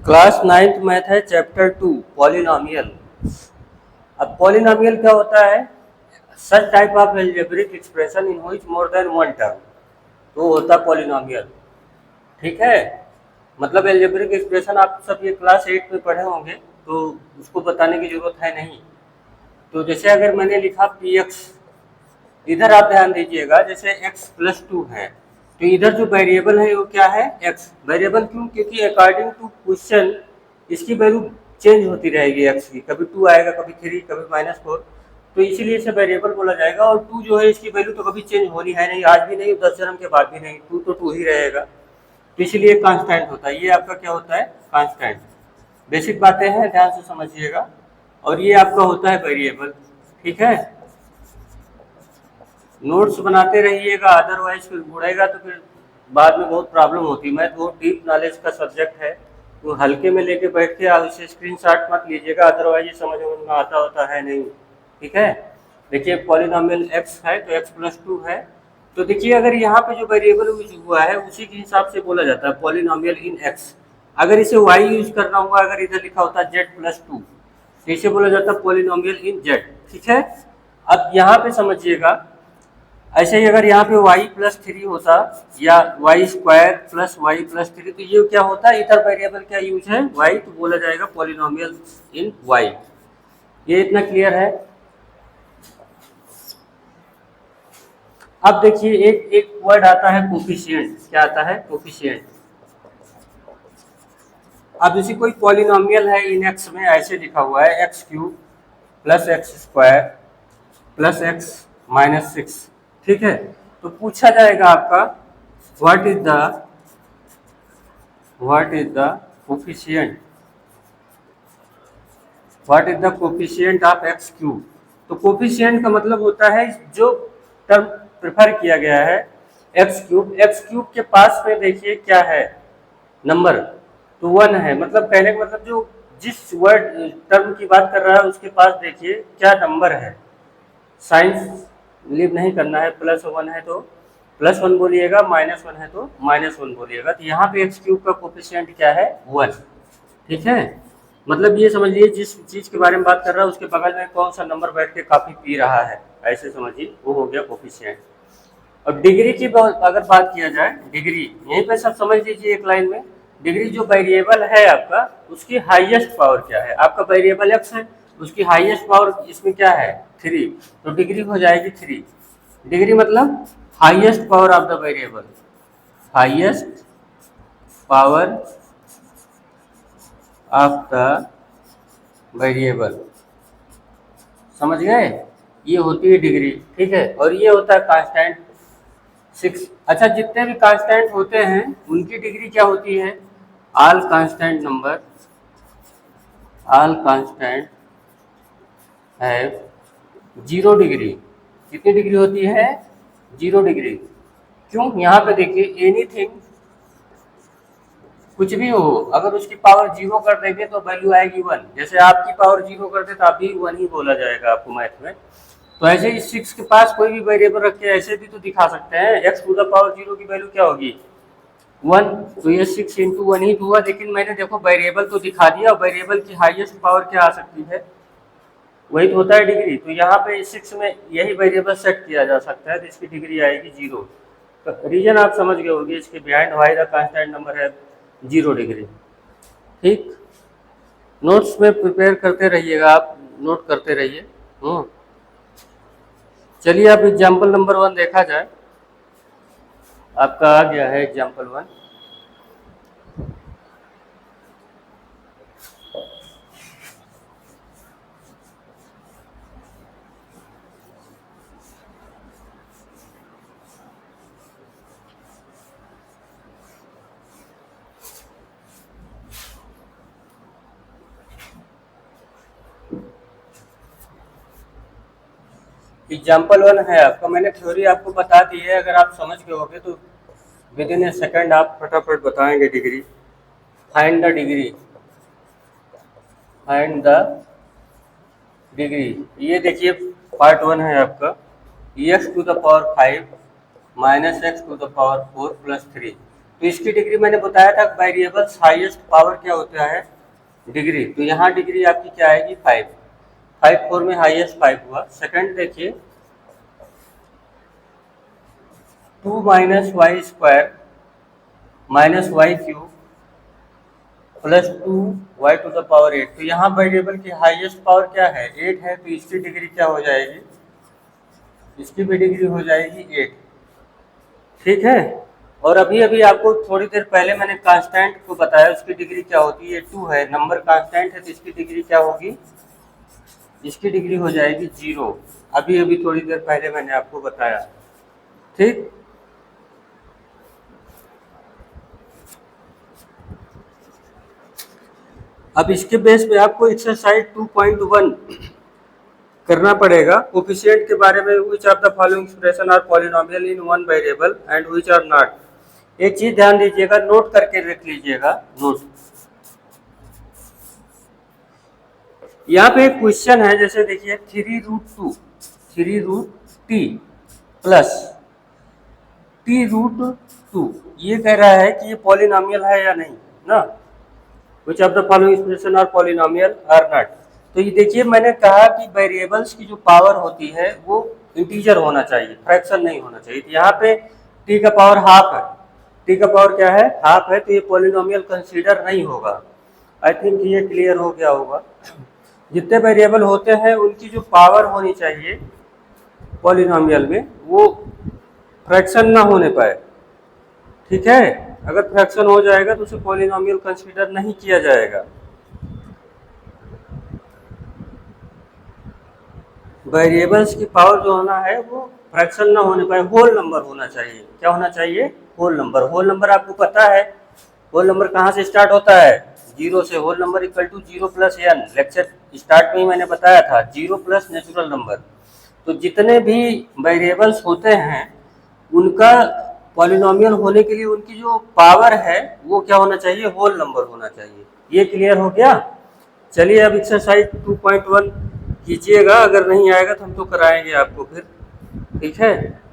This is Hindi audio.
क्लास 9th मैथ है चैप्टर 2 पॉलिनोमियल। अब पॉलिनोमियल क्या होता है? Such type of algebraic expression in which more than one term, तो होता है पॉलिनोमियल। ठीक है, मतलब एल्जेब्रिक एक्सप्रेशन आप सब ये क्लास 8 में पढ़े होंगे, तो उसको बताने की जरूरत है नहीं। तो जैसे अगर मैंने लिखा पी एक्स, इधर आप ध्यान दीजिएगा, जैसे x प्लस 2 है तो इधर जो वेरिएबल है वो क्या है? x। वेरिएबल क्यों? क्योंकि अकॉर्डिंग टू क्वेश्चन इसकी वैल्यू चेंज होती रहेगी x की, कभी 2 आएगा, कभी 3, कभी -4, तो इसीलिए इसे वेरिएबल बोला जाएगा। और 2 जो है इसकी वैल्यू तो कभी चेंज होनी है नहीं, आज भी नहीं, 10 जन्म के बाद भी नहीं, 2 तो 2 ही रहेगा, तो इसीलिए कांस्टेंट होता है। ये आपका क्या होता है? कांस्टेंट। बेसिक बातें हैं, ध्यान से समझिएगा। और ये आपका होता है वेरिएबल। ठीक है, नोट्स बनाते रहिएगा, अदरवाइज फिर बुढ़ेगा तो फिर बाद में बहुत प्रॉब्लम होती है। मैथ बहुत डीप नॉलेज का सब्जेक्ट है, तो हल्के में लेके बैठ के आप इसे स्क्रीनशॉट मत लीजिएगा, अदरवाइज ये समझ में आता होता है नहीं। ठीक है, देखिए पॉलिनोमियल x है तो x प्लस 2 है, तो देखिए अगर यहाँ पे जो वेरिएबल यूज हुआ है उसी के हिसाब से बोला जाता है पॉलिनोमियल इन x। अगर इसे y यूज करना हुआ, अगर इधर लिखा होता है z प्लस 2, तो इसे बोला जाता है पॉलिनोमियल इन z। ठीक है, अब यहाँ पे समझिएगा, ऐसे ही अगर यहाँ पे y प्लस 3 होता या y square plus y plus 3, तो ये क्या होता है? इधर वेरिएबल क्या यूज है? y, तो बोला जाएगा पॉलिनोमियल इन y। ये इतना क्लियर है? अब देखिए एक एक वर्ड आता है कोफिशिएंट। क्या आता है? कोफिशिएंट। अब जैसे कोई पॉलिनोमियल है इन x में, ऐसे लिखा हुआ है x cube plus x square plus x minus 6। ठीक है, तो पूछा जाएगा आपका what is the coefficient, what is the coefficient of x cube. तो कोफिशिएंट का मतलब होता है जो टर्म प्रेफर किया गया है एक्स क्यूब। एक्स क्यूब के पास में देखिए क्या है? नंबर, तो 1 है। मतलब कहने का मतलब जो जिस वर्ड टर्म की बात कर रहा है उसके पास देखिए क्या नंबर है। साइंस लीव नहीं करना है, +1 है तो +1 बोलिएगा, -1 है तो -1 बोलिएगा। तो यहाँ पे एक्स क्यूब का कोफिशिएंट क्या है? 1। ठीक है, मतलब ये समझ लीजिए जिस चीज के बारे में बात कर रहा है उसके बगल में कौन सा नंबर बैठ के काफी पी रहा है, ऐसे समझिए, वो हो गया कोफिशिएंट। और डिग्री की अगर बात किया जाए, डिग्री यहीं पे सब समझ लीजिए एक लाइन में। डिग्री जो वेरिएबल है आपका, उसकी हाईएस्ट पावर क्या है? आपका वेरिएबल एक्स है, उसकी हाईएस्ट पावर इसमें क्या है? 3, तो डिग्री हो जाएगी 3। डिग्री मतलब highest power of the variable, highest power of the variable. समझ गए? ये होती है डिग्री। ठीक है, और ये होता है कांस्टेंट 6। अच्छा, जितने भी कांस्टेंट होते हैं उनकी डिग्री क्या होती है? All constant number, all constant have 0 degree. कितनी डिग्री होती है? 0 डिग्री। क्यों? यहाँ पे देखिए एनीथिंग, कुछ भी हो, अगर उसकी पावर 0 कर देंगे तो वैल्यू आएगी 1। जैसे आपकी पावर 0 कर दे तो आप भी 1 ही बोला जाएगा आपको मैथ में। तो ऐसे ही 6 के पास कोई भी वेरिएबल रख के ऐसे भी तो दिखा सकते हैं। x टू द पावर 0 की वैल्यू क्या होगी? 1, तो ये 6 इंटू 1 ही हुआ। लेकिन मैंने देखो वेरिएबल तो दिखा दिया, वेरिएबल की हाईएस्ट पावर क्या आ सकती है? वही तो होता है डिग्री। तो यहाँ पे 6 में यही वेरिएबल सेट किया जा सकता है, तो इसकी डिग्री आएगी 0। तो रीजन आप समझ गए होंगे इसके behind, why the constant number है 0 डिग्री। ठीक, नोट्स में प्रिपेयर करते रहिएगा, आप नोट करते रहिए। चलिए अब एग्जाम्पल नंबर 1 देखा जाए। आपका आ गया है एग्जाम्पल 1। एग्जाम्पल 1 है आपका, मैंने थ्योरी आपको बता दी है, अगर आप समझ गए होगे तो विद इन ए सेकेंड आप फटाफट बताएंगे डिग्री। Find the degree, find the degree. ये देखिए पार्ट 1 है आपका, x to the power 5 minus x to the power 4 plus 3। तो इसकी डिग्री मैंने बताया था वेरिएबल्स हाईएस्ट पावर क्या होता है, डिग्री। तो यहाँ डिग्री आपकी क्या आएगी 5, 5 4 में हाईएस्ट 5 हुआ। सेकंड देखिए 2 minus y square minus y cube plus 2 y to the power 8। तो यहाँ वेरिएबल की हाईएस्ट पावर क्या है 8 है, तो इसकी डिग्री क्या हो जाएगी, इसकी भी डिग्री हो जाएगी 8। ठीक है। और अभी अभी आपको थोड़ी देर पहले मैंने कांस्टेंट को बताया, उसकी डिग्री क्या होती है 2 है, नंबर कांस्टेंट है तो इसकी डिग्री क्या होगी, इसकी डिग्री हो जाएगी 0। अभी अभी थोड़ी देर पहले मैंने आपको बताया। ठीक। अब इसके बेस पे आपको एक्सरसाइज 2.1 करना पड़ेगा। कोफिशिएंट के बारे में, which of the following expression are polynomial in one variable and which are not. एक चीज ध्यान दीजिएगा, नोट करके रख लीजिएगा, नोट। यहाँ पे एक क्वेश्चन है, जैसे देखिए 3√2 3√t प्लस t√2, ये कह रहा है कि ये पॉलिनोमियल है या नहीं ना। Which of the following expression are polynomial or not। तो ये देखिए मैंने कहा कि वेरिएबल्स की जो पावर होती है वो इंटीजर होना चाहिए, फ्रैक्शन नहीं होना चाहिए। तो यहाँ पे t का पावर हाफ है, t का पावर क्या है हाफ है, तो ये पॉलिनोमियल कंसीडर नहीं होगा। आई थिंक ये क्लियर हो गया होगा। जितने वेरिएबल होते हैं उनकी जो पावर होनी चाहिए पॉलिनोमियल में वो फ्रैक्शन ना होने पाए। ठीक है, अगर फ्रैक्शन हो जाएगा तो उसे पॉलिनोमियल कंसीडर नहीं किया जाएगा। वेरिएबल्स की पावर जो होना है वो फ्रैक्शन ना होने पाए, होल नंबर होना चाहिए। क्या होना चाहिए, होल नंबर। होल नंबर आपको पता है, होल नंबर कहाँ से स्टार्ट होता है, 0 से। Whole number equal to 0 plus n, lecture start में ही मैंने बताया था, 0 प्लस नेचुरल नंबर। तो जितने भी वेरिएबल्स होते हैं उनका पॉलिनोमियल होने के लिए उनकी जो पावर है वो क्या होना चाहिए, होल नंबर होना चाहिए। ये क्लियर हो गया। चलिए अब एक्सरसाइज 2.1 कीजिएगा, अगर नहीं आएगा तो हम तो कराएंगे आपको फिर। ठीक है।